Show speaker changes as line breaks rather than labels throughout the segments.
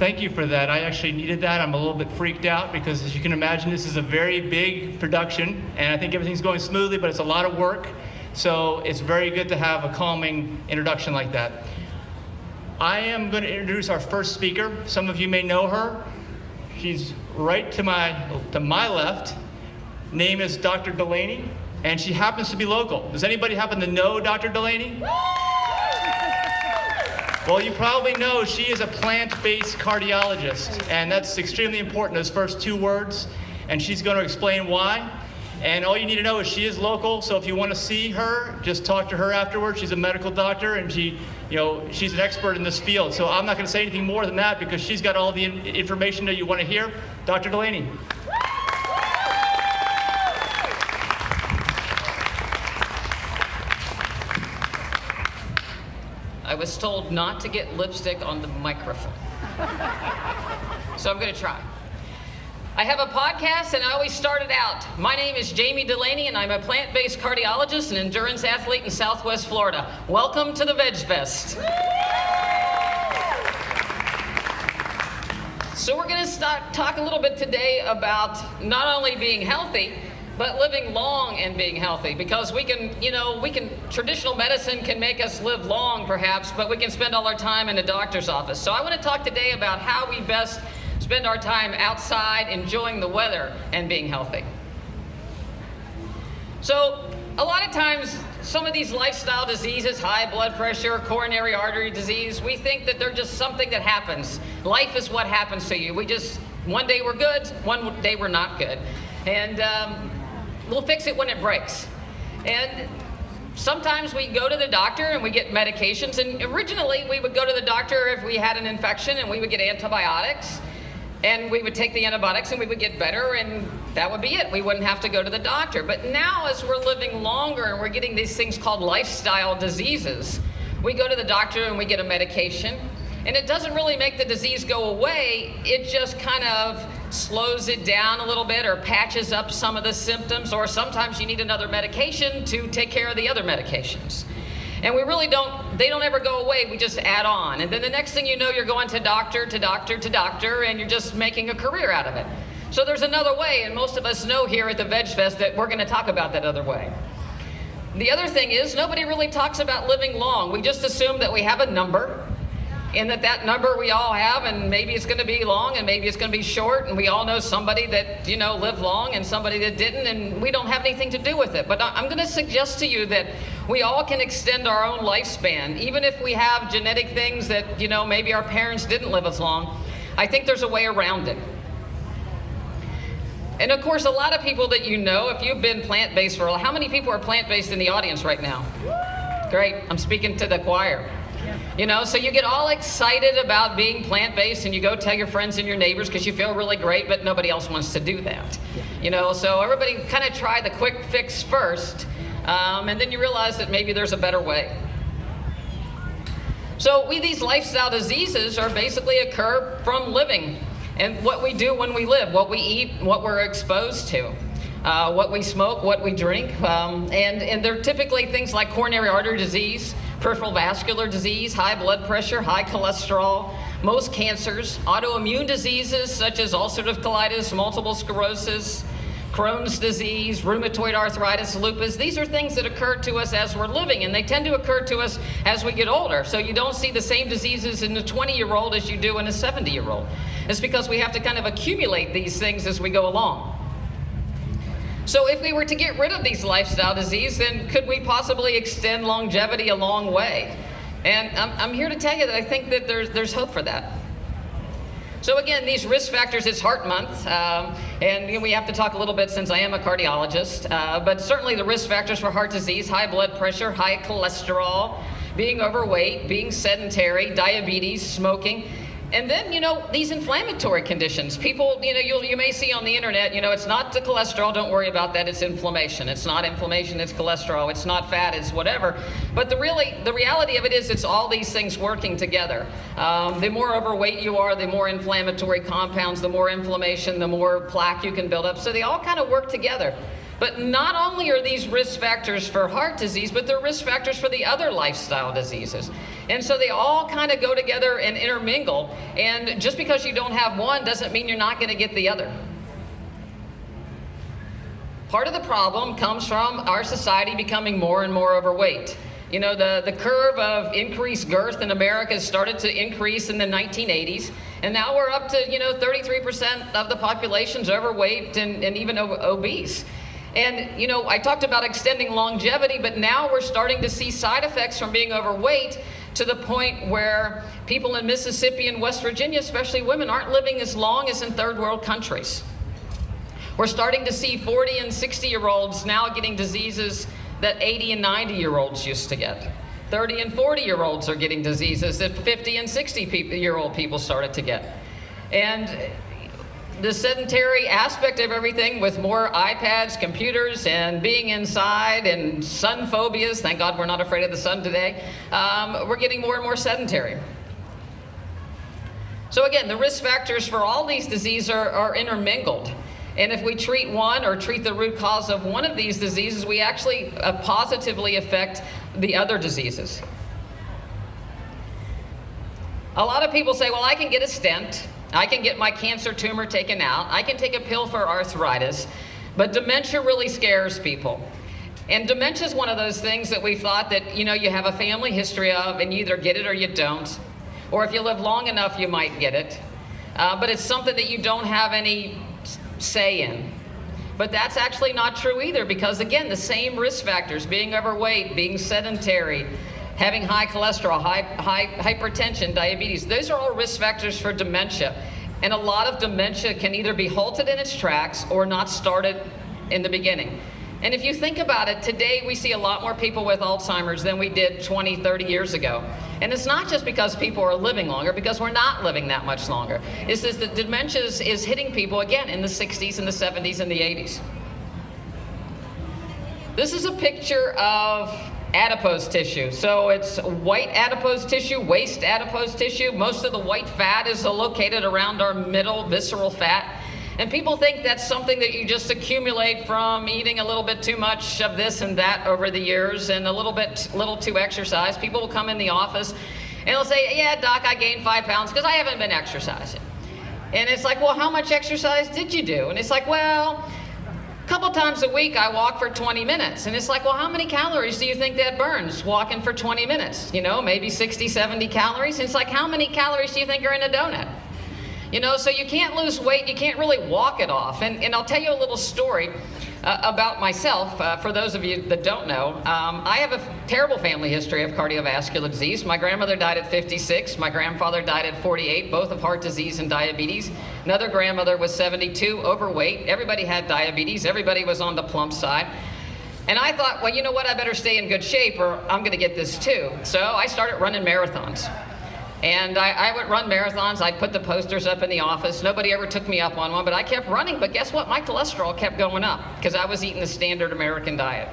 Thank you for that. I actually needed that. I'm a little bit freaked out because, as you can imagine, this is a very big production, and I think everything's going smoothly, but it's a lot of work. So it's very good to have a calming introduction like that. I am going to introduce our first speaker. Some of you may know her. She's right to my left. Name is Dr. Dulaney, and she happens to be local. Does anybody happen to know Dr. Dulaney? Well, you probably know she is a plant-based cardiologist, and that's extremely important, those first two words, and she's going to explain why. And all you need to know is she is local, so if you want to see her, just talk to her afterwards. She's a medical doctor, and she's an expert in this field. So I'm not going to say anything more than that because she's got all the information that you want to hear. Dr. Dulaney.
I was told not to get lipstick on the microphone. So I'm going to try. I have a podcast, and I always start it out. My name is Jami Dulaney, and I'm a plant-based cardiologist and endurance athlete in Southwest Florida. Welcome to the Veg Fest. So we're going to talk a little bit today about not only being healthy, but living long and being healthy, because traditional medicine can make us live long perhaps, but we can spend all our time in a doctor's office. So I want to talk today about how we best spend our time outside, enjoying the weather and being healthy. So a lot of times, some of these lifestyle diseases, high blood pressure, coronary artery disease, we think that they're just something that happens. Life is what happens to you. One day we're good, one day we're not good. And we'll fix it when it breaks. And sometimes we go to the doctor and we get medications. And originally we would go to the doctor if we had an infection and we would get antibiotics. And we would take the antibiotics and we would get better, and that would be it. We wouldn't have to go to the doctor. But now, as we're living longer and we're getting these things called lifestyle diseases, we go to the doctor and we get a medication. And it doesn't really make the disease go away. It just kind of slows it down a little bit or patches up some of the symptoms, or sometimes you need another medication to take care of the other medications. And they don't ever go away, we just add on. And then the next thing you know, you're going to doctor, and you're just making a career out of it. So there's another way, and most of us know here at the Veg Fest that we're going to talk about that other way. The other thing is, nobody really talks about living long. We just assume that we have a number, and that number we all have, and maybe it's going to be long, and maybe it's going to be short, and we all know somebody that, lived long and somebody that didn't, and we don't have anything to do with it. But I'm going to suggest to you that we all can extend our own lifespan, even if we have genetic things that, maybe our parents didn't live as long. I think there's a way around it. And of course, a lot of people that if you've been plant-based how many people are plant-based in the audience right now? Great, I'm speaking to the choir. So you get all excited about being plant-based and you go tell your friends and your neighbors because you feel really great, but nobody else wants to do that. So everybody kind of try the quick fix first, and then you realize that maybe there's a better way. So these lifestyle diseases are basically occur from living and what we do when we live, what we eat, what we're exposed to. What we smoke, what we drink, and they're typically things like coronary artery disease, peripheral vascular disease, high blood pressure, high cholesterol, most cancers, autoimmune diseases such as ulcerative colitis, multiple sclerosis, Crohn's disease, rheumatoid arthritis, lupus. These are things that occur to us as we're living, and they tend to occur to us as we get older. So you don't see the same diseases in a 20-year-old as you do in a 70-year-old. It's because we have to kind of accumulate these things as we go along. So if we were to get rid of these lifestyle diseases, then could we possibly extend longevity a long way? And I'm here to tell you that I think that there's hope for that. So again, these risk factors, it's Heart Month, and we have to talk a little bit since I am a cardiologist, but certainly the risk factors for heart disease, high blood pressure, high cholesterol, being overweight, being sedentary, diabetes, smoking. And then, these inflammatory conditions. People, you may see on the internet, it's not the cholesterol, don't worry about that, it's inflammation. It's not inflammation, it's cholesterol. It's not fat, it's whatever. But the reality of it is it's all these things working together. The more overweight you are, the more inflammatory compounds, the more inflammation, the more plaque you can build up. So they all kind of work together. But not only are these risk factors for heart disease, but they're risk factors for the other lifestyle diseases. And so they all kind of go together and intermingle. And just because you don't have one doesn't mean you're not going to get the other. Part of the problem comes from our society becoming more and more overweight. You know, the curve of increased girth in America started to increase in the 1980s, and now we're up to, 33% of the population's overweight and even obese. And, I talked about extending longevity, but now we're starting to see side effects from being overweight to the point where people in Mississippi and West Virginia, especially women, aren't living as long as in third world countries. We're starting to see 40 and 60-year-olds now getting diseases that 80 and 90-year-olds used to get. 30 and 40-year-olds are getting diseases that 50 and 60-year-old people started to get. And the sedentary aspect of everything, with more iPads, computers, and being inside, and sun phobias, thank God we're not afraid of the sun today, we're getting more and more sedentary. So again, the risk factors for all these diseases are intermingled. And if we treat one or treat the root cause of one of these diseases, we actually positively affect the other diseases. A lot of people say, well, I can get a stent, I can get my cancer tumor taken out, I can take a pill for arthritis, but dementia really scares people. And dementia is one of those things that we thought that, you have a family history of, and you either get it or you don't. Or if you live long enough, you might get it. But it's something that you don't have any say in. But that's actually not true either, because again, the same risk factors, being overweight, being sedentary, having high cholesterol, high hypertension, diabetes, those are all risk factors for dementia. And a lot of dementia can either be halted in its tracks or not started in the beginning. And if you think about it, today we see a lot more people with Alzheimer's than we did 20, 30 years ago. And it's not just because people are living longer, because we're not living that much longer. It's just that dementia is hitting people again in the 60s and the 70s and the 80s. This is a picture of adipose tissue. So it's white adipose tissue, waist adipose tissue. Most of the white fat is located around our middle visceral fat. And people think that's something that you just accumulate from eating a little bit too much of this and that over the years, and a little too exercise. People will come in the office and they'll say, yeah, doc, I gained 5 pounds because I haven't been exercising. And it's like, well, how much exercise did you do? And it's like, well, a couple times a week I walk for 20 minutes. And it's like, well, how many calories do you think that burns walking for 20 minutes? Maybe 60, 70 calories. And it's like, how many calories do you think are in a donut? So you can't lose weight, you can't really walk it off. And I'll tell you a little story about myself, for those of you that don't know. I have a terrible family history of cardiovascular disease. My grandmother died at 56, my grandfather died at 48, both of heart disease and diabetes. Another grandmother was 72, overweight. Everybody had diabetes, everybody was on the plump side. And I thought, well, you know what, I better stay in good shape or I'm gonna get this too. So I started running marathons. And I would run marathons. I'd put the posters up in the office. Nobody ever took me up on one, but I kept running. But guess what? My cholesterol kept going up because I was eating the standard American diet.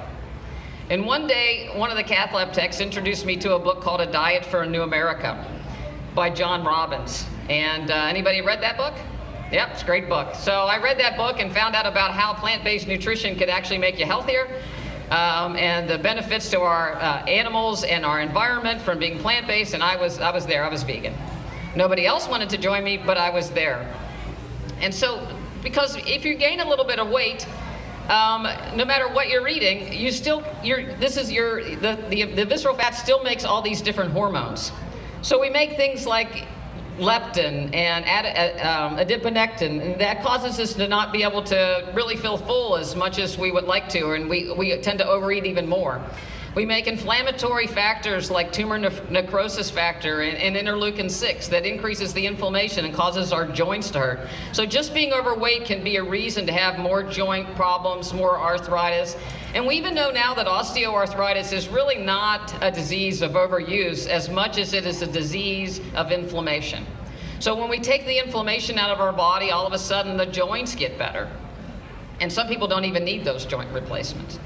And one day, one of the cath lab techs introduced me to a book called A Diet for a New America by John Robbins. And anybody read that book? Yep, it's a great book. So I read that book and found out about how plant-based nutrition could actually make you healthier. And the benefits to our animals and our environment from being plant-based, and I was there, I was vegan. Nobody else wanted to join me, but I was there. And so, because if you gain a little bit of weight, no matter what you're eating, the visceral fat still makes all these different hormones. So we make things like leptin and adiponectin, and that causes us to not be able to really feel full as much as we would like to, and we tend to overeat even more. We make inflammatory factors like tumor necrosis factor and interleukin-6 that increases the inflammation and causes our joints to hurt. So just being overweight can be a reason to have more joint problems, more arthritis. And we even know now that osteoarthritis is really not a disease of overuse as much as it is a disease of inflammation. So when we take the inflammation out of our body, all of a sudden the joints get better. And some people don't even need those joint replacements.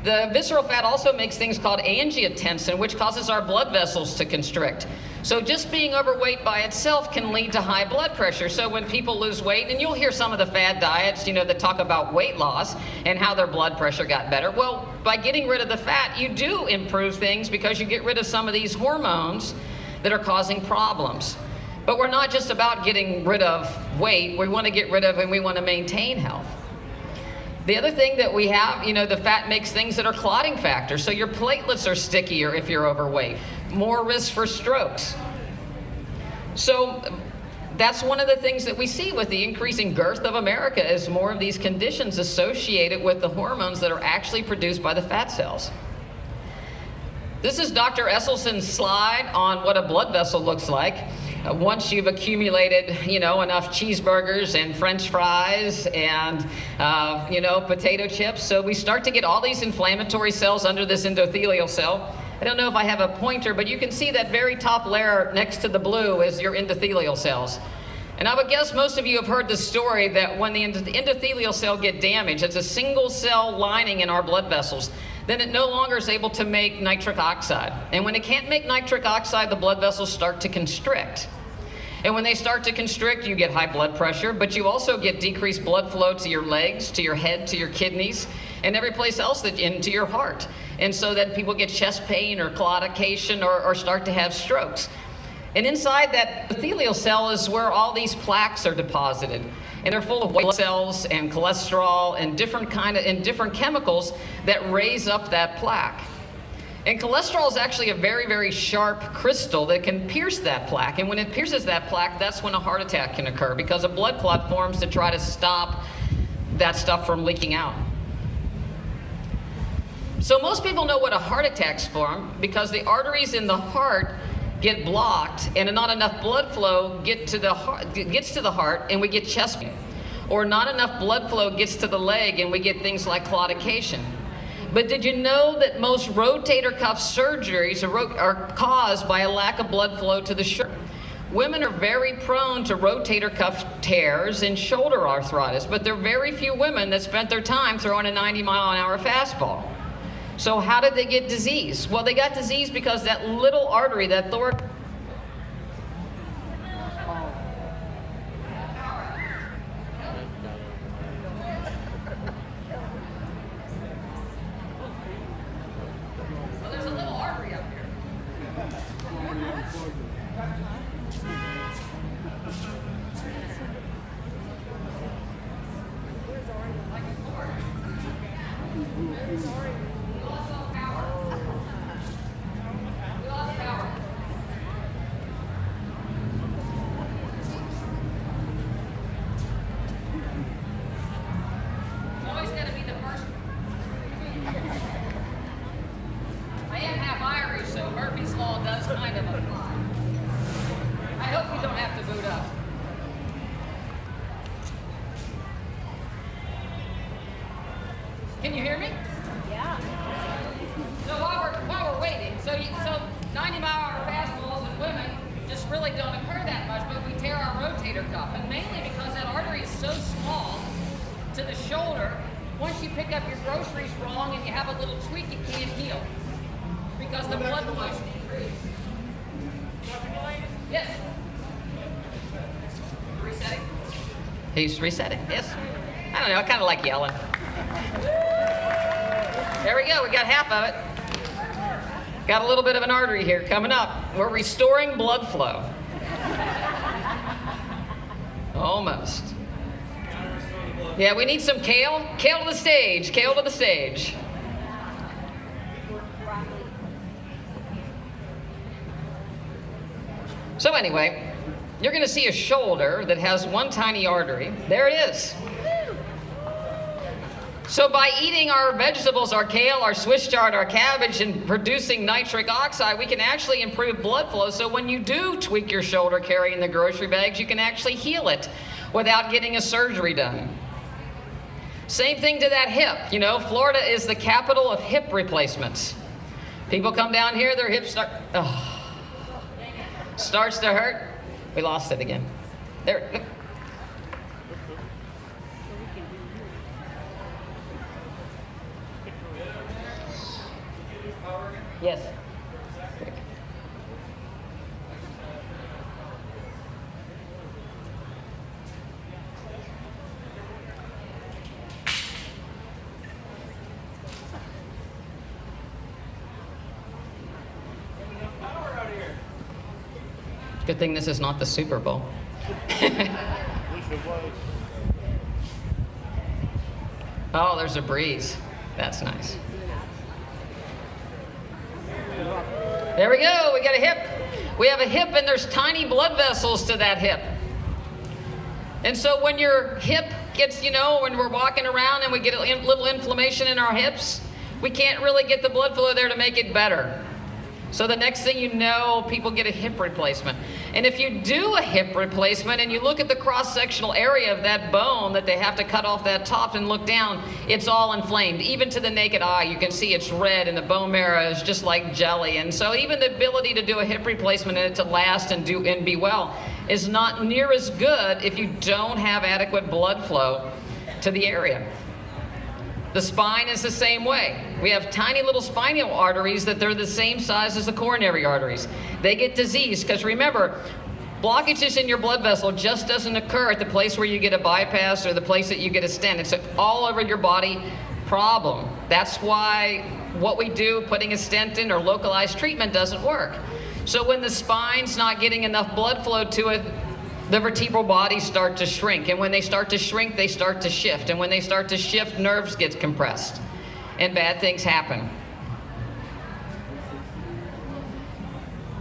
The visceral fat also makes things called angiotensin, which causes our blood vessels to constrict. So just being overweight by itself can lead to high blood pressure. So when people lose weight, and you'll hear some of the fad diets, you know, that talk about weight loss and how their blood pressure got better. Well, by getting rid of the fat, you do improve things because you get rid of some of these hormones that are causing problems. But we're not just about getting rid of weight. We want to get rid of and we want to maintain health. The other thing that we have, you know, the fat makes things that are clotting factors. So your platelets are stickier if you're overweight. More risk for strokes. So that's one of the things that we see with the increasing girth of America is more of these conditions associated with the hormones that are actually produced by the fat cells. This is Dr. Esselstyn's slide on what a blood vessel looks like. Once you've accumulated, you know, enough cheeseburgers and French fries and, you know, potato chips. So we start to get all these inflammatory cells under this endothelial cell. I don't know if I have a pointer, but you can see that very top layer next to the blue is your endothelial cells. And I would guess most of you have heard the story that when the endothelial cell get damaged, it's a single cell lining in our blood vessels, then it no longer is able to make nitric oxide. And when it can't make nitric oxide, the blood vessels start to constrict. And when they start to constrict, you get high blood pressure, but you also get decreased blood flow to your legs, to your head, to your kidneys, and every place else into your heart. And so then people get chest pain or claudication or start to have strokes. And inside that epithelial cell is where all these plaques are deposited. And they're full of white cells and cholesterol and different chemicals that raise up that plaque. And cholesterol is actually a very, very sharp crystal that can pierce that plaque. And when it pierces that plaque, that's when a heart attack can occur because a blood clot forms to try to stop that stuff from leaking out. So most people know what a heart attack's from because the arteries in the heart get blocked and not enough blood flow gets to the heart and we get chest pain. Or not enough blood flow gets to the leg and we get things like claudication. But did you know that most rotator cuff surgeries are caused by a lack of blood flow to the shoulder? Women are very prone to rotator cuff tears and shoulder arthritis, but there are very few women that spent their time throwing a 90-mile-an-hour fastball. So how did they get disease? Well, they got disease because that little artery, that thoracic Can you hear me?
Yeah.
So while we're waiting, so 90-mile-an-hour fastballs in women just really don't occur that much, but we tear our rotator cuff, and mainly because that artery is so small to the shoulder. Once you pick up your groceries wrong and you have a little tweak, it can't heal because the blood flow is decreased. Yes. Resetting. He's resetting. Yes. I don't know. I kind of like yelling. There we go. We got half of it. Got a little bit of an artery here coming up. We're restoring blood flow. Almost. Yeah, we need some kale. Kale to the stage. Kale to the stage. So anyway, you're going to see a shoulder that has one tiny artery. There it is. So by eating our vegetables, our kale, our Swiss chard, our cabbage, and producing nitric oxide, we can actually improve blood flow. So when you do tweak your shoulder carrying the grocery bags, you can actually heal it without getting a surgery done. Same thing to that hip. You know, Florida is the capital of hip replacements. People come down here, their hips starts to hurt. We lost it again. There. Yes. Good thing this is not the Super Bowl. Oh, there's a breeze. That's nice. There we go. We got a hip. We have a hip, and there's tiny blood vessels to that hip. And so when your hip gets, when we're walking around and we get a little inflammation in our hips, we can't really get the blood flow there to make it better. So the next thing you know, people get a hip replacement. And if you do a hip replacement and you look at the cross-sectional area of that bone that they have to cut off that top and look down, it's all inflamed. Even to the naked eye, you can see it's red and the bone marrow is just like jelly. And so even the ability to do a hip replacement and it to last and be well is not near as good if you don't have adequate blood flow to the area. The spine is the same way. We have tiny little spinal arteries that they're the same size as the coronary arteries. They get diseased because remember, blockages in your blood vessel just doesn't occur at the place where you get a bypass or the place that you get a stent. It's an all over your body problem. That's why what we do, putting a stent in or localized treatment, doesn't work. So when the spine's not getting enough blood flow to it, the vertebral bodies start to shrink. And when they start to shrink, they start to shift. And when they start to shift, nerves get compressed. And bad things happen.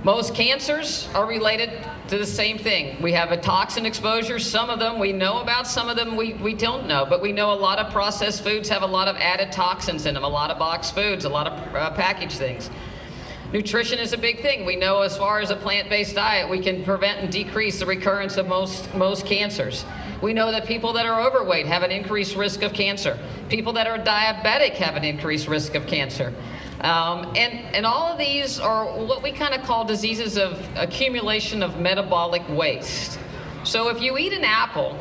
Most cancers are related to the same thing. We have a toxin exposure. Some of them we know about, some of them we don't know. But we know a lot of processed foods have a lot of added toxins in them, a lot of boxed foods, a lot of packaged things. Nutrition is a big thing. We know as far as a plant-based diet, we can prevent and decrease the recurrence of most cancers. We know that people that are overweight have an increased risk of cancer. People that are diabetic have an increased risk of cancer. And all of these are what we kind of call diseases of accumulation of metabolic waste. So if you eat an apple,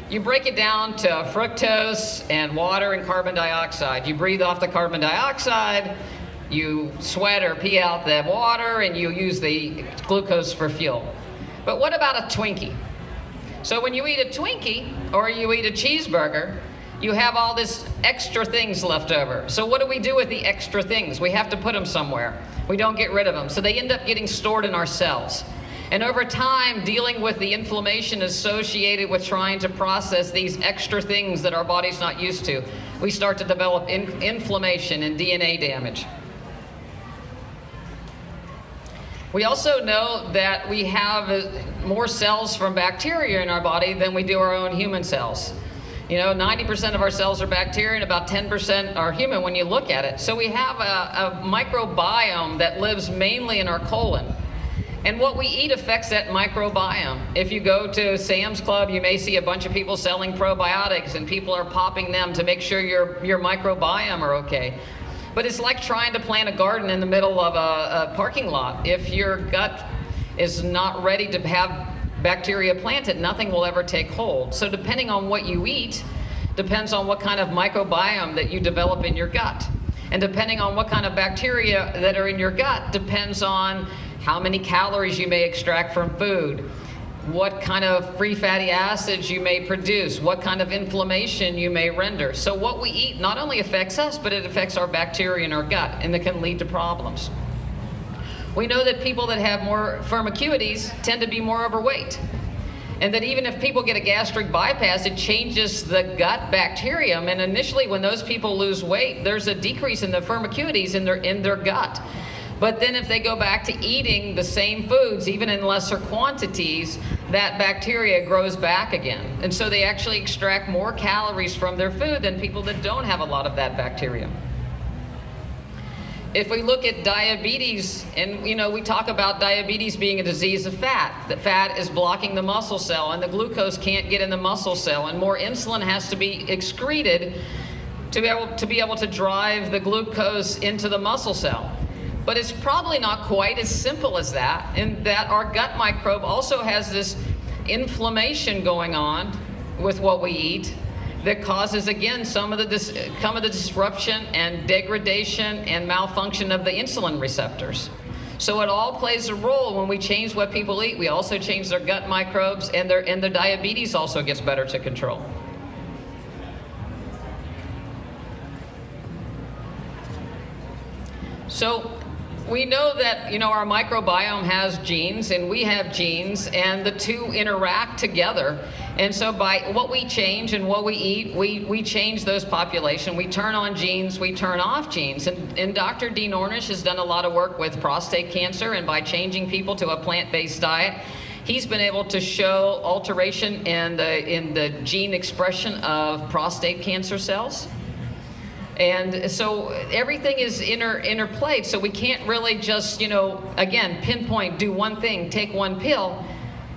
you break it down to fructose and water and carbon dioxide. You breathe off the carbon dioxide, you sweat or pee out the water, and you use the glucose for fuel. But what about a Twinkie? So when you eat a Twinkie or you eat a cheeseburger, you have all this extra things left over. So what do we do with the extra things? We have to put them somewhere. We don't get rid of them. So they end up getting stored in our cells. And over time, dealing with the inflammation associated with trying to process these extra things that our body's not used to, we start to develop inflammation and DNA damage. We also know that we have more cells from bacteria in our body than we do our own human cells. 90% of our cells are bacteria and about 10% are human when you look at it. So we have a microbiome that lives mainly in our colon. And what we eat affects that microbiome. If you go to Sam's Club, you may see a bunch of people selling probiotics and people are popping them to make sure your microbiome are okay. But it's like trying to plant a garden in the middle of a parking lot. If your gut is not ready to have bacteria planted, nothing will ever take hold. So depending on what you eat, depends on what kind of microbiome that you develop in your gut. And depending on what kind of bacteria that are in your gut, depends on how many calories you may extract from food, what kind of free fatty acids you may produce, what kind of inflammation you may render. So what we eat not only affects us, but it affects our bacteria in our gut, and it can lead to problems. We know that people that have more firm acuities tend to be more overweight. And that even if people get a gastric bypass, it changes the gut bacterium. And initially when those people lose weight, there's a decrease in the firm acuities in their gut. But then if they go back to eating the same foods, even in lesser quantities, that bacteria grows back again. And so they actually extract more calories from their food than people that don't have a lot of that bacteria. If we look at diabetes, and we talk about diabetes being a disease of fat, that fat is blocking the muscle cell and the glucose can't get in the muscle cell, and more insulin has to be excreted to be able to drive the glucose into the muscle cell. But it's probably not quite as simple as that, in that our gut microbe also has this inflammation going on with what we eat that causes, again, some of the disruption and degradation and malfunction of the insulin receptors. So it all plays a role when we change what people eat. We also change their gut microbes, and their diabetes also gets better to control. So we know that, our microbiome has genes and we have genes, and the two interact together. And so by what we change and what we eat, we change those population. We turn on genes, we turn off genes. And Dr. Dean Ornish has done a lot of work with prostate cancer, and by changing people to a plant-based diet, he's been able to show alteration in the gene expression of prostate cancer cells. And so everything is interplayed, so we can't really just, again, pinpoint, do one thing, take one pill,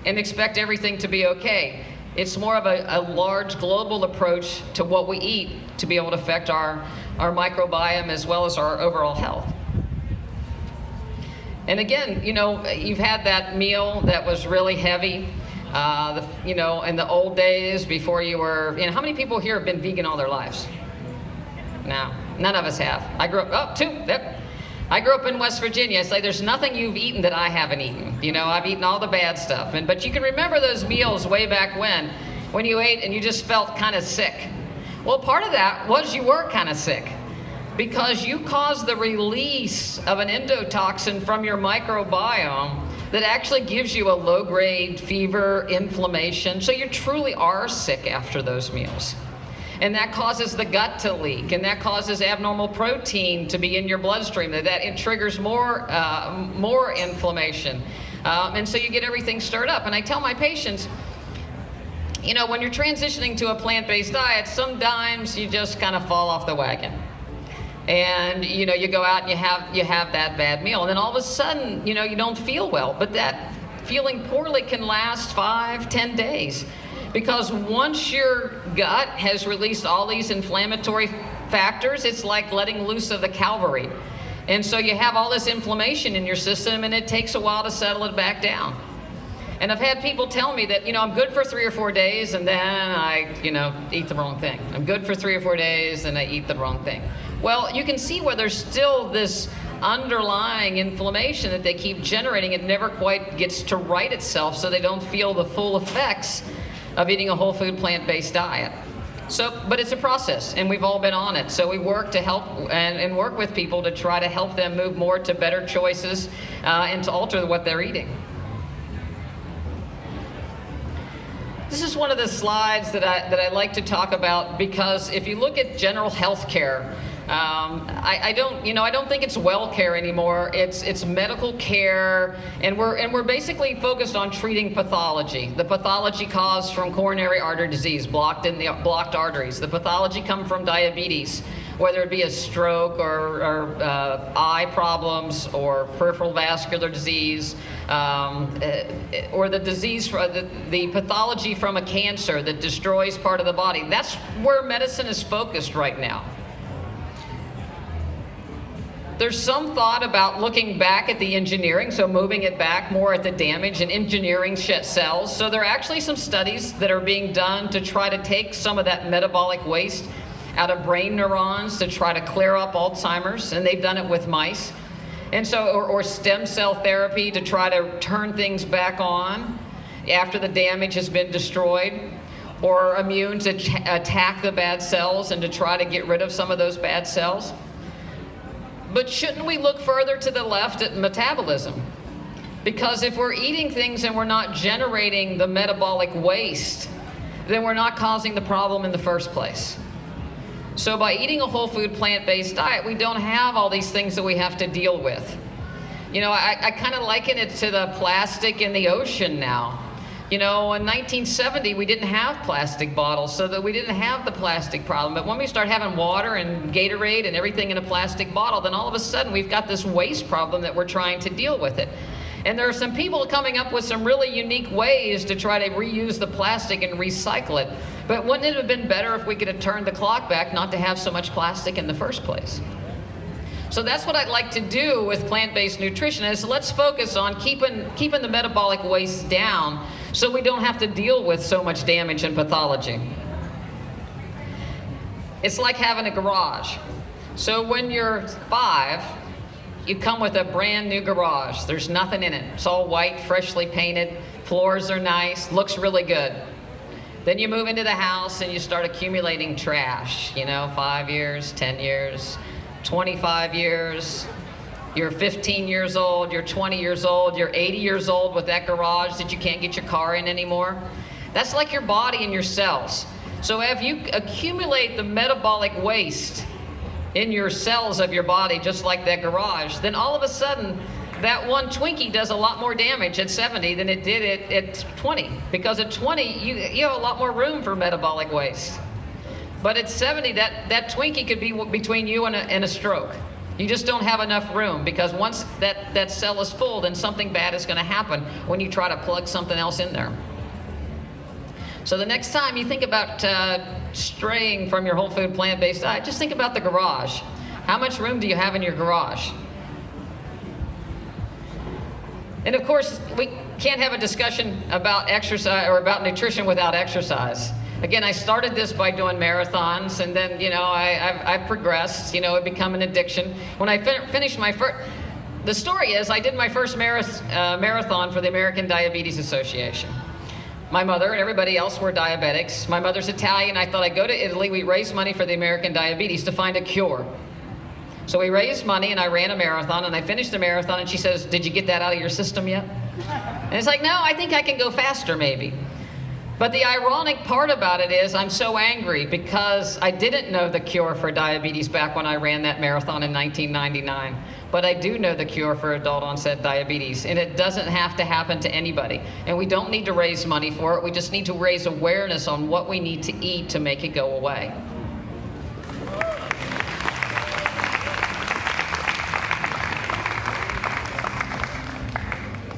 and expect everything to be okay. It's more of a large global approach to what we eat to be able to affect our microbiome as well as our overall health. And again, you've had that meal that was really heavy, in the old days before you were, how many people here have been vegan all their lives? No, none of us have. I grew up, two, yep. I grew up in West Virginia. It's like there's nothing you've eaten that I haven't eaten. I've eaten all the bad stuff. But you can remember those meals way back when you ate and you just felt kind of sick. Well, part of that was you were kind of sick because you caused the release of an endotoxin from your microbiome that actually gives you a low-grade fever, inflammation. So you truly are sick after those meals. And that causes the gut to leak, and that causes abnormal protein to be in your bloodstream. That it triggers more inflammation, and so you get everything stirred up. And I tell my patients, when you're transitioning to a plant-based diet, sometimes you just kind of fall off the wagon, and you go out and you have that bad meal, and then all of a sudden, you don't feel well. But that feeling poorly can last 5-10 days. Because once your gut has released all these inflammatory factors, it's like letting loose of the cavalry. And so you have all this inflammation in your system, and it takes a while to settle it back down. And I've had people tell me that, I'm good for 3 or 4 days, and then I, eat the wrong thing. I'm good for 3 or 4 days, and I eat the wrong thing. Well, you can see where there's still this underlying inflammation that they keep generating. It never quite gets to right itself, so they don't feel the full effects of eating a whole food plant-based diet. But it's a process, and we've all been on it. So we work to help and work with people to try to help them move more to better choices and to alter what they're eating. This is one of the slides that I like to talk about, because if you look at general health care, I don't think it's well care anymore. It's medical care, and we're basically focused on treating pathology. The pathology caused from coronary artery disease, blocked arteries. The pathology come from diabetes, whether it be a stroke or eye problems or peripheral vascular disease, or the disease, the pathology from a cancer that destroys part of the body. That's where medicine is focused right now. There's some thought about looking back at the engineering, so moving it back more at the damage and engineering cells. So there are actually some studies that are being done to try to take some of that metabolic waste out of brain neurons to try to clear up Alzheimer's, and they've done it with mice. And so, or stem cell therapy to try to turn things back on after the damage has been destroyed, or immune to attack the bad cells and to try to get rid of some of those bad cells. But shouldn't we look further to the left at metabolism? Because if we're eating things and we're not generating the metabolic waste, then we're not causing the problem in the first place. So by eating a whole food plant-based diet, we don't have all these things that we have to deal with. I kind of liken it to the plastic in the ocean now. In 1970, we didn't have plastic bottles, so that we didn't have the plastic problem. But when we start having water and Gatorade and everything in a plastic bottle, then all of a sudden we've got this waste problem that we're trying to deal with it. And there are some people coming up with some really unique ways to try to reuse the plastic and recycle it. But wouldn't it have been better if we could have turned the clock back not to have so much plastic in the first place? So that's what I'd like to do with plant-based nutrition, is let's focus on keeping the metabolic waste down so we don't have to deal with so much damage and pathology. It's like having a garage. So when you're 5, you come with a brand new garage. There's nothing in it. It's all white, freshly painted. Floors are nice, looks really good. Then you move into the house and you start accumulating trash. 5 years, 10 years, 25 years. You're 15 years old, you're 20 years old, you're 80 years old with that garage that you can't get your car in anymore. That's like your body and your cells. So if you accumulate the metabolic waste in your cells of your body, just like that garage, then all of a sudden, that one Twinkie does a lot more damage at 70 than it did at 20. Because at 20, you have a lot more room for metabolic waste. But at 70, that Twinkie could be between you and a stroke. You just don't have enough room, because once that cell is full, then something bad is going to happen when you try to plug something else in there. So the next time you think about straying from your whole food plant-based diet, just think about the garage. How much room do you have in your garage? And of course, we can't have a discussion about exercise or about nutrition without exercise. Again, I started this by doing marathons, and then, I've progressed, it become an addiction. When I finished my first, the story is I did my first marathon for the American Diabetes Association. My mother and everybody else were diabetics. My mother's Italian. I thought I'd go to Italy. We raised money for the American diabetes to find a cure. So we raised money, and I ran a marathon, and I finished the marathon, and she says, "Did you get that out of your system yet?" And it's like, no, I think I can go faster maybe. But the ironic part about it is I'm so angry because I didn't know the cure for diabetes back when I ran that marathon in 1999. But I do know the cure for adult onset diabetes, and it doesn't have to happen to anybody. And we don't need to raise money for it. We just need to raise awareness on what we need to eat to make it go away.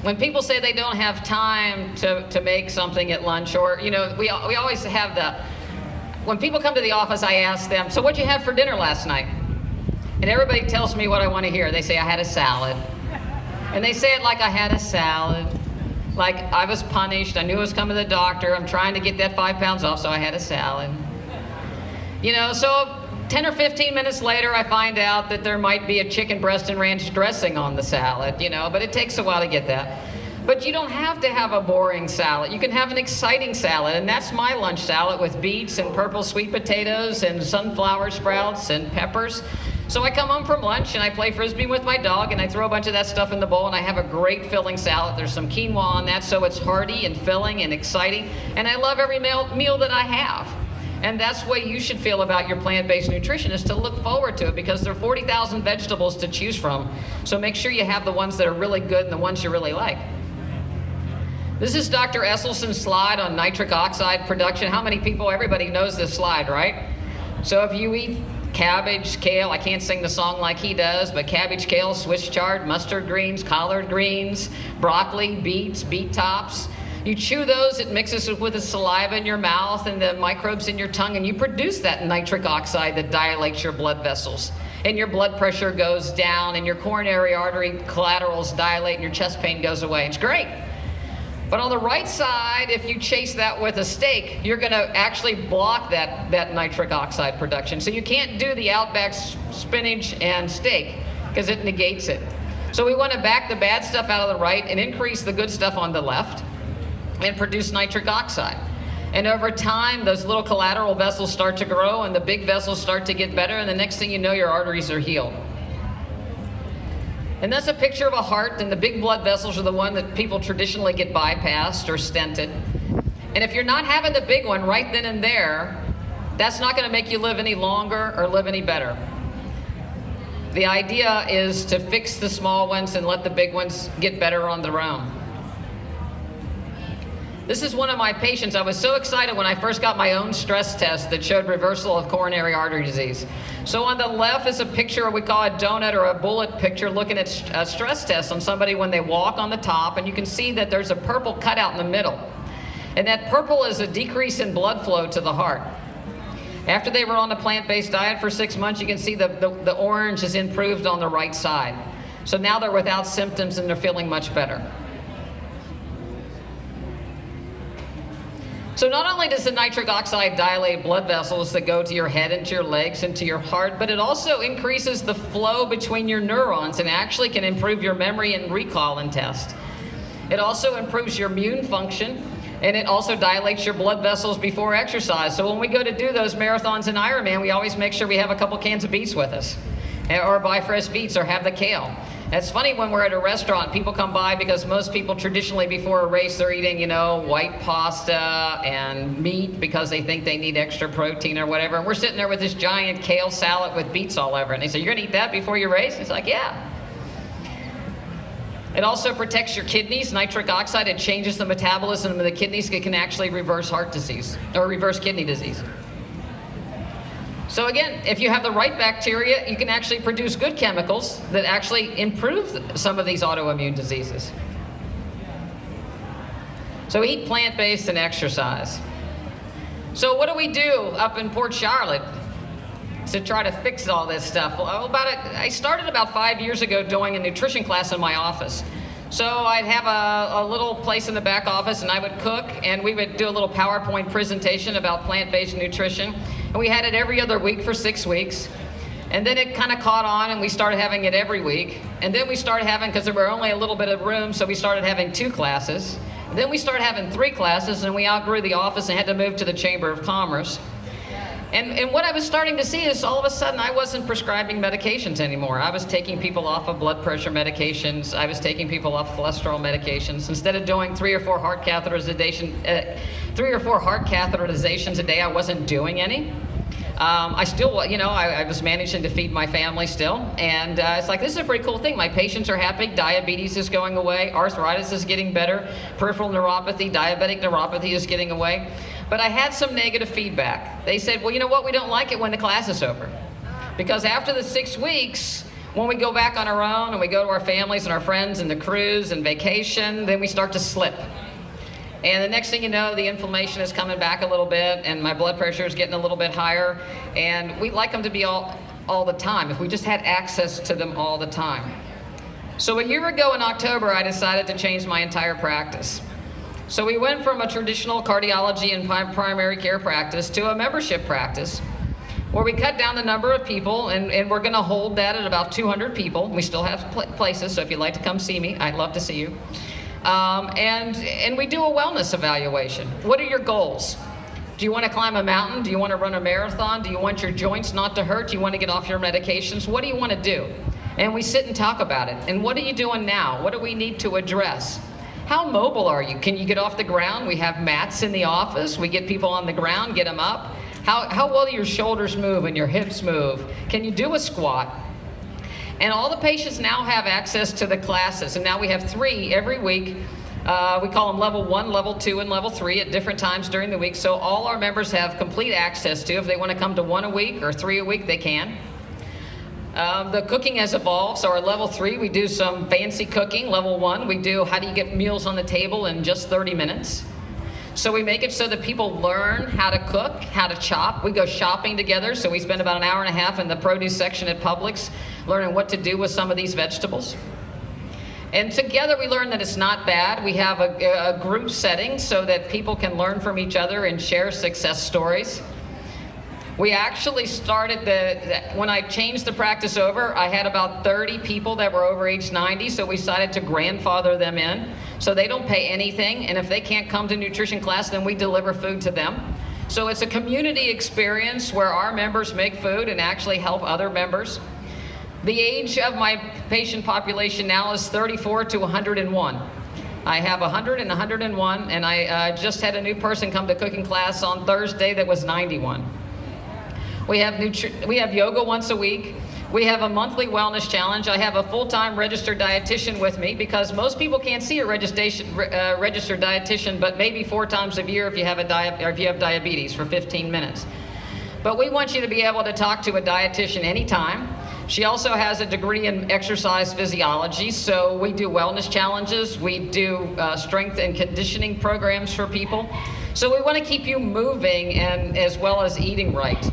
When people say they don't have time to make something at lunch, or, we always have when people come to the office, I ask them, "So what'd you have for dinner last night?" And everybody tells me what I want to hear. They say, "I had a salad." And they say it like I had a salad, like I was punished, I knew I was coming to the doctor, I'm trying to get that 5 pounds off, so I had a salad. So 10 or 15 minutes later, I find out that there might be a chicken breast and ranch dressing on the salad, but it takes a while to get that. But you don't have to have a boring salad. You can have an exciting salad, and that's my lunch salad with beets and purple sweet potatoes and sunflower sprouts and peppers. So I come home from lunch and I play Frisbee with my dog, and I throw a bunch of that stuff in the bowl, and I have a great filling salad. There's some quinoa on that, so it's hearty and filling and exciting, and I love every meal that I have. And that's the way you should feel about your plant-based nutrition, is to look forward to it, because there are 40,000 vegetables to choose from. So make sure you have the ones that are really good and the ones you really like. This is Dr. Esselstyn's slide on nitric oxide production. How many people, everybody knows this slide, right? So if you eat cabbage, kale, I can't sing the song like he does, but cabbage, kale, Swiss chard, mustard greens, collard greens, broccoli, beets, beet tops. You chew those, it mixes with the saliva in your mouth and the microbes in your tongue, and you produce that nitric oxide that dilates your blood vessels. And your blood pressure goes down, and your coronary artery collaterals dilate, and your chest pain goes away. It's great. But on the right side, if you chase that with a steak, you're going to actually block that nitric oxide production. So you can't do the Outback spinach and steak because it negates it. So we want to back the bad stuff out of the right and increase the good stuff on the left and produce nitric oxide. And over time, those little collateral vessels start to grow, and the big vessels start to get better, and the next thing you know, your arteries are healed. And that's a picture of a heart, and the big blood vessels are the one that people traditionally get bypassed or stented. And if you're not having the big one right then and there, that's not going to make you live any longer or live any better. The idea is to fix the small ones and let the big ones get better on their own. This is one of my patients. I was so excited when I first got my own stress test that showed reversal of coronary artery disease. So on the left is a picture we call a donut or a bullet picture looking at a stress test on somebody when they walk on the top, and you can see that there's a purple cutout in the middle. And that purple is a decrease in blood flow to the heart. After they were on a plant-based diet for 6 months, you can see the orange is improved on the right side. So now they're without symptoms and they're feeling much better. So not only does the nitric oxide dilate blood vessels that go to your head and to your legs and to your heart, but it also increases the flow between your neurons and actually can improve your memory and recall in tests. It also improves your immune function, and it also dilates your blood vessels before exercise. So when we go to do those marathons in Ironman, we always make sure we have a couple cans of beets with us, or buy fresh beets or have the kale. It's funny when we're at a restaurant, people come by because most people traditionally before a race they're eating, you know, white pasta and meat because they think they need extra protein or whatever. And we're sitting there with this giant kale salad with beets all over it. And they say, "You're gonna eat that before your race?" It's like, yeah. It also protects your kidneys. Nitric oxide, it changes the metabolism of the kidneys. It can actually reverse heart disease or reverse kidney disease. So again, if you have the right bacteria, you can actually produce good chemicals that actually improve some of these autoimmune diseases. So eat plant-based and exercise. So what do we do up in Port Charlotte to try to fix all this stuff? Well, I started about 5 years ago doing a nutrition class in my office. So I'd have a little place in the back office and I would cook and we would do a little PowerPoint presentation about plant-based nutrition. And we had it every other week for 6 weeks. And then it kind of caught on and we started having it every week. And then we started having, because there were only a little bit of room, so we started having 2 classes. And then we started having 3 classes and we outgrew the office and had to move to the Chamber of Commerce. And what I was starting to see is all of a sudden I wasn't prescribing medications anymore. I was taking people off of blood pressure medications. I was taking people off cholesterol medications. Instead of doing 3 or 4 heart catheterizations a day, I wasn't doing any. I still, you know, I was managing to feed my family still. And it's like, this is a pretty cool thing. My patients are happy. Diabetes is going away. Arthritis is getting better. Peripheral neuropathy, diabetic neuropathy is getting away. But I had some negative feedback. They said, well, you know what? We don't like it when the class is over. Because after the 6 weeks, when we go back on our own and we go to our families and our friends and the cruise and vacation, then we start to slip. And the next thing you know, the inflammation is coming back a little bit and my blood pressure is getting a little bit higher. And we'd like them to be all the time, if we just had access to them all the time. So a year ago in October, I decided to change my entire practice. So we went from a traditional cardiology and primary care practice to a membership practice where we cut down the number of people and we're going to hold that at about 200 people. We still have places, so if you'd like to come see me, I'd love to see you. And we do a wellness evaluation. What are your goals? Do you want to climb a mountain? Do you want to run a marathon? Do you want your joints not to hurt? Do you want to get off your medications? What do you want to do? And we sit and talk about it. And what are you doing now? What do we need to address? How mobile are you? Can you get off the ground? We have mats in the office. We get people on the ground, get them up. How well do your shoulders move and your hips move? Can you do a squat? And all the patients now have access to the classes. And now we have 3 every week. We call them level 1, level 2, and level 3 at different times during the week. So all our members have complete access to. If they want to come to 1 a week or 3 a week, they can. The cooking has evolved, so our level 3, we do some fancy cooking. Level 1, we do how do you get meals on the table in just 30 minutes. So we make it so that people learn how to cook, how to chop. We go shopping together, so we spend about an hour and a half in the produce section at Publix learning what to do with some of these vegetables. And together we learn that it's not bad. We have a group setting so that people can learn from each other and share success stories. We actually started when I changed the practice over, I had about 30 people that were over age 90, so we decided to grandfather them in. So they don't pay anything, and if they can't come to nutrition class, then we deliver food to them. So it's a community experience where our members make food and actually help other members. The age of my patient population now is 34 to 101. I have 100 and 101, and I just had a new person come to cooking class on Thursday that was 91. We have yoga once a week. We have a monthly wellness challenge. I have a full-time registered dietitian with me because most people can't see a registered dietitian, but maybe 4 times a year if you have diabetes for 15 minutes. But we want you to be able to talk to a dietitian anytime. She also has a degree in exercise physiology, so we do wellness challenges. We do strength and conditioning programs for people. So we want to keep you moving and as well as eating right.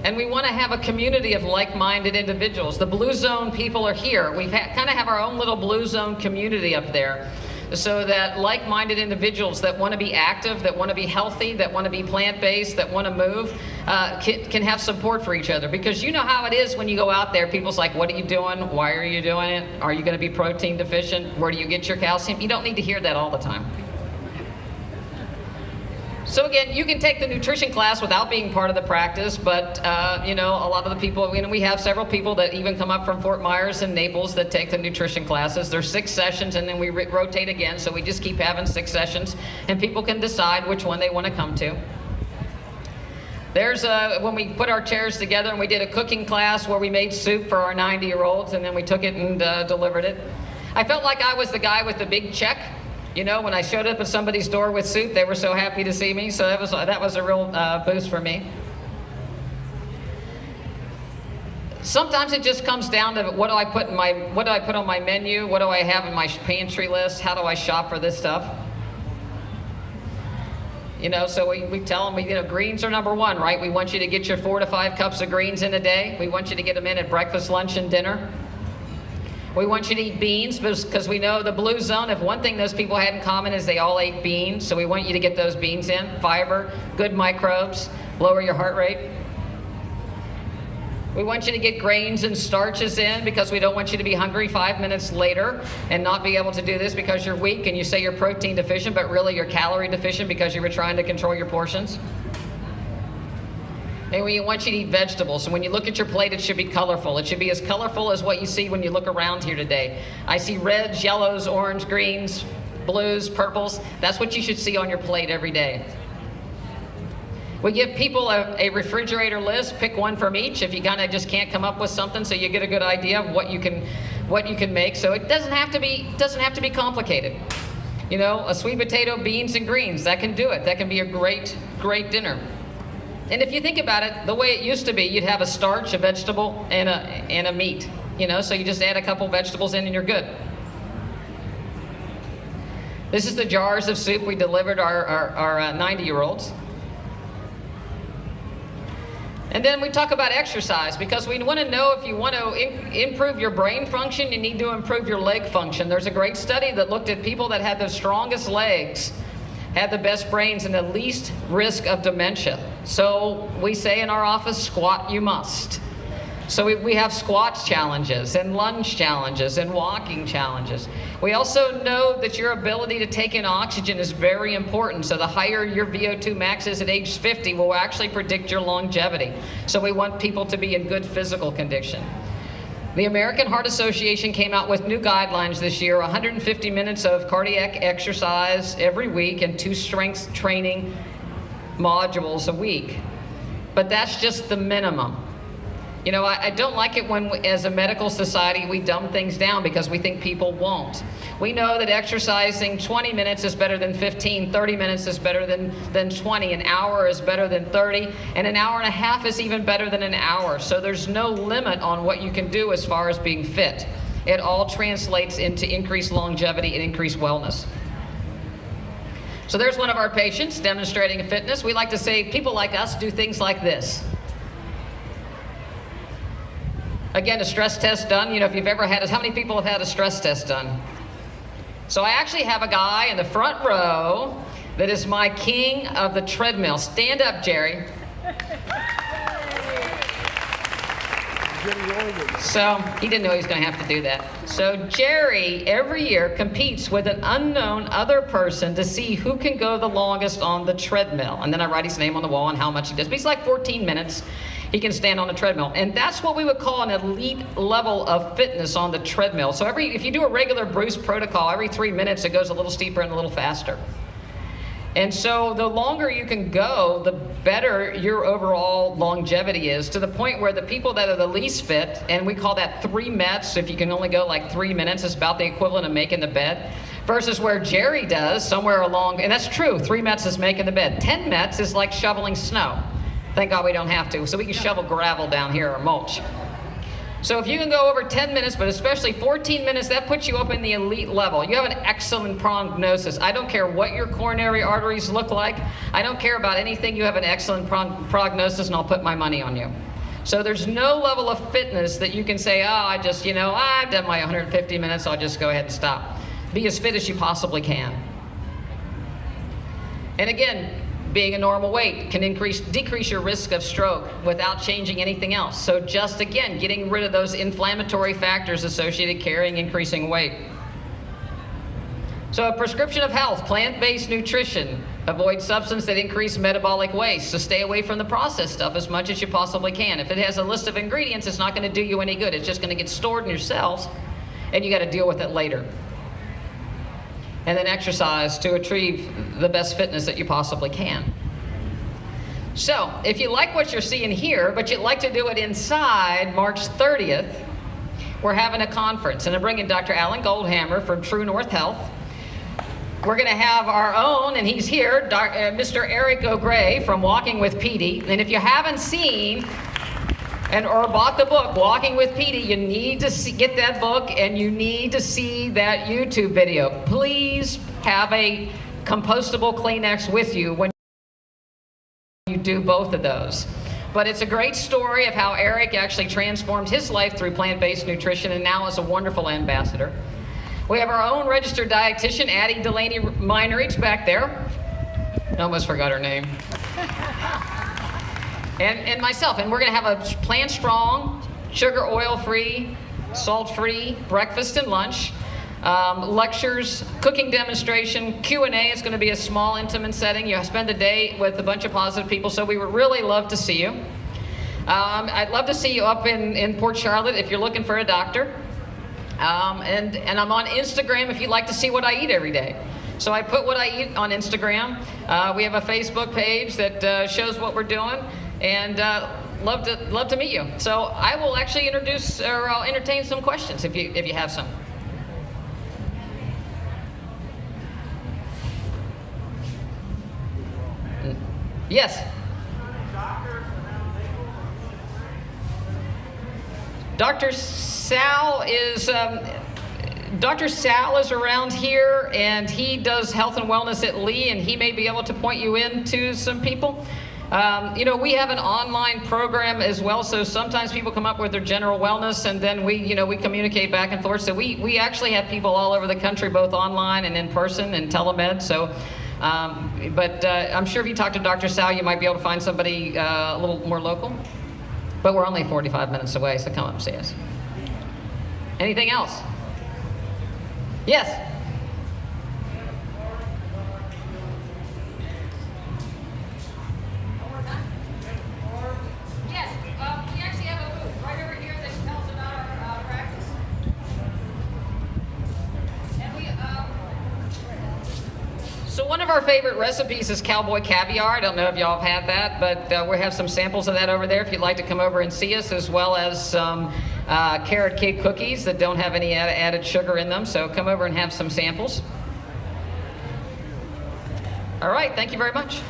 And we want to have a community of like-minded individuals. The Blue Zone people are here. We kind of have our own little Blue Zone community up there so that like-minded individuals that want to be active, that want to be healthy, that want to be plant-based, that want to move, can have support for each other. Because you know how it is when you go out there, people's like, what are you doing? Why are you doing it? Are you going to be protein deficient? Where do you get your calcium? You don't need to hear that all the time. So again, you can take the nutrition class without being part of the practice, but you know, a lot of the people, we have several people that even come up from Fort Myers and Naples that take the nutrition classes. There's 6 sessions and then we rotate again, so we just keep having 6 sessions and people can decide which one they want to come to. There's when we put our chairs together and we did a cooking class where we made soup for our 90-year-olds and then we took it and delivered it. I felt like I was the guy with the big check. You know, when I showed up at somebody's door with soup, they were so happy to see me. So that was a real boost for me. Sometimes it just comes down to what do I put on my menu? What do I have in my pantry list? How do I shop for this stuff? You know, so we tell them, you know, greens are number 1, right? We want you to get your 4 to 5 cups of greens in a day. We want you to get them in at breakfast, lunch, and dinner. We want you to eat beans because we know the blue zone, if one thing those people had in common is they all ate beans, so we want you to get those beans in. Fiber, good microbes, lower your heart rate. We want you to get grains and starches in because we don't want you to be hungry 5 minutes later and not be able to do this because you're weak and you say you're protein deficient, but really you're calorie deficient because you were trying to control your portions. And we want you to eat vegetables. So when you look at your plate, it should be colorful. It should be as colorful as what you see when you look around here today. I see reds, yellows, orange, greens, blues, purples. That's what you should see on your plate every day. We give people a refrigerator list. Pick one from each if you kind of just can't come up with something, so you get a good idea of what you can make. So it doesn't have to be complicated. You know, a sweet potato, beans, and greens, that can do it. That can be a great dinner. And if you think about it, the way it used to be, you'd have a starch, a vegetable, and a meat. You know, so you just add a couple vegetables in and you're good. This is the jars of soup we delivered our 90-year-olds. And then we talk about exercise because we want to know if you want to improve your brain function, you need to improve your leg function. There's a great study that looked at people that had the strongest legs had the best brains and the least risk of dementia. So we say in our office, squat you must. So we have squat challenges and lunge challenges and walking challenges. We also know that your ability to take in oxygen is very important. So the higher your VO2 max is at age 50 will actually predict your longevity. So we want people to be in good physical condition. The American Heart Association came out with new guidelines this year, 150 minutes of cardiac exercise every week and 2 strength training modules a week. But that's just the minimum. You know, I don't like it when, as a medical society, we dumb things down because we think people won't. We know that exercising 20 minutes is better than 15, 30 minutes is better than 20, an hour is better than 30, and an hour and a half is even better than an hour. So there's no limit on what you can do as far as being fit. It all translates into increased longevity and increased wellness. So there's one of our patients demonstrating fitness. We like to say people like us do things like this. Again, a stress test done. You know, if you've ever had, how many people have had a stress test done? So I actually have a guy in the front row that is my king of the treadmill. Stand up, Jerry. So he didn't know he was going to have to do that. So Jerry, every year, competes with an unknown other person to see who can go the longest on the treadmill. And then I write his name on the wall and how much he does. But he's like 14 minutes. He can stand on a treadmill. And that's what we would call an elite level of fitness on the treadmill. So if you do a regular Bruce protocol, every 3 minutes it goes a little steeper and a little faster. And so the longer you can go, the better your overall longevity is, to the point where the people that are the least fit, and we call that 3 METs, if you can only go like 3 minutes, it's about the equivalent of making the bed, versus where Jerry does somewhere along, and that's true, 3 METs is making the bed. 10 METs is like shoveling snow. Thank God we don't have to, so we can shovel gravel down here or mulch. So if you can go over 10 minutes, but especially 14 minutes, that puts you up in the elite level. You have an excellent prognosis. I don't care what your coronary arteries look like. I don't care about anything. You have an excellent prognosis, and I'll put my money on you. So there's no level of fitness that you can say, oh, I've done my 150 minutes, I'll just go ahead and stop. Be as fit as you possibly can. And again, being a normal weight can decrease your risk of stroke without changing anything else. So just, again, getting rid of those inflammatory factors associated with carrying increasing weight. So a prescription of health, plant-based nutrition, avoid substances that increase metabolic waste. So stay away from the processed stuff as much as you possibly can. If it has a list of ingredients, it's not going to do you any good. It's just going to get stored in your cells, and you got to deal with it later. And then exercise to achieve the best fitness that you possibly can. So if you like what you're seeing here, but you'd like to do it inside, March 30th, we're having a conference, and I'm bringing Dr. Alan Goldhammer from True North Health. We're going to have our own, and he's here, Mr. Eric O'Gray from Walking with Petey. And if you haven't seen or bought the book, Walking with Petey, you need to get that book, and you need to see that YouTube video. Please have a compostable Kleenex with you when you do both of those. But it's a great story of how Eric actually transformed his life through plant-based nutrition and now is a wonderful ambassador. We have our own registered dietitian, Addie Dulaney Mineridge, back there. I almost forgot her name. And myself. And we're going to have a plant strong, sugar oil-free, salt-free breakfast and lunch. Lectures, cooking demonstration, Q&A. It's going to be a small, intimate setting. You spend a day with a bunch of positive people, so we would really love to see you. I'd love to see you up in Port Charlotte if you're looking for a doctor. And I'm on Instagram if you'd like to see what I eat every day. So I put what I eat on Instagram. We have a Facebook page that shows what we're doing, and love to meet you. So I will actually introduce, or I'll entertain some questions if you have some. Yes. Dr. Sal is around here, and he does health and wellness at Lee, and he may be able to point you into some people. You know, we have an online program as well, so sometimes people come up with their general wellness, and then we communicate back and forth. So we actually have people all over the country, both online and in person and telemed. So, but I'm sure if you talk to Dr. Sal, you might be able to find somebody a little more local. But we're only 45 minutes away, so come up and see us. Anything else? Yes? Yes, we actually have a booth right over here that tells about our practice. And so one of our favorite recipes is Cowboy Caviar. I don't know if y'all have had that, but we have some samples of that over there if you'd like to come over and see us, as well as some carrot cake cookies that don't have any added sugar in them. So come over and have some samples. All right, thank you very much.